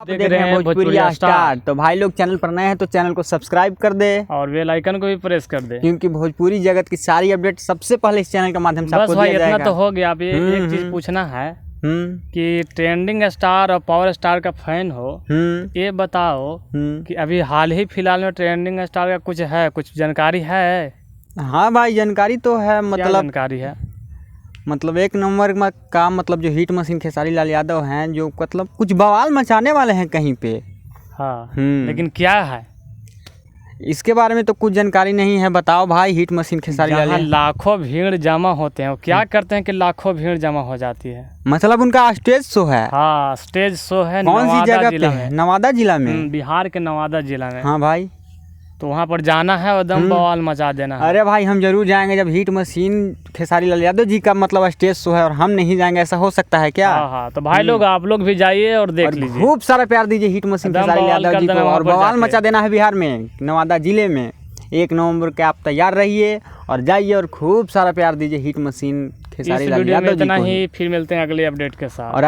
आप देख रहे हैं भोजपुरी स्टार। तो भाई लोग चैनल पर नए हैं तो चैनल को सब्सक्राइब कर दे और बेल आइकन को भी प्रेस कर दे, क्योंकि भोजपुरी जगत की सारी अपडेट सबसे पहले इस चैनल के माध्यम से आपको दिया जाएगा। इतना तो हो गया। अभी एक चीज पूछना है कि ट्रेंडिंग स्टार और पावर स्टार का फैन हो, ये बताओ कि अभी हाल ही फिलहाल में ट्रेंडिंग स्टार का कुछ जानकारी है? हाँ भाई, जानकारी तो है। मतलब जानकारी है, मतलब एक नंबर का मतलब जो हिट मशीन खेसारी लाल यादव हैं, जो मतलब कुछ बवाल मचाने वाले हैं कहीं पे। हाँ, लेकिन क्या है इसके बारे में तो कुछ जानकारी नहीं है। बताओ भाई। हिट मशीन खेसारी लाल लाखों भीड़ जमा होते हैं, क्या करते हैं कि लाखों भीड़ जमा हो जाती है? मतलब उनका स्टेज शो है। हाँ, स्टेज शो है। कौन सी जगह पे है? नवादा जिला में, बिहार के नवादा जिला में। हाँ भाई, तो वहाँ पर जाना है और दम बवाल मचा देना है। अरे भाई हम जरूर जाएंगे। जब हिट मशीन खेसारी लाल यादव जी का मतलब स्टेज शो है और हम नहीं जाएंगे, ऐसा हो सकता है क्या? हाँ, तो भाई लोग आप लोग भी जाइए और देख लीजिए। खूब सारा प्यार दीजिए हिट मशीन खेसारी लाल यादव जी को, और बवाल मचा देना है बिहार में, नवादा जिले में। 1 नवंबर के आप तैयार रहिए और जाइए और खूब सारा प्यार दीजिए हिट मशीन खेसारी लाल यादव जी को। इतना ही, फिर मिलते हैं अगले अपडेट के साथ। और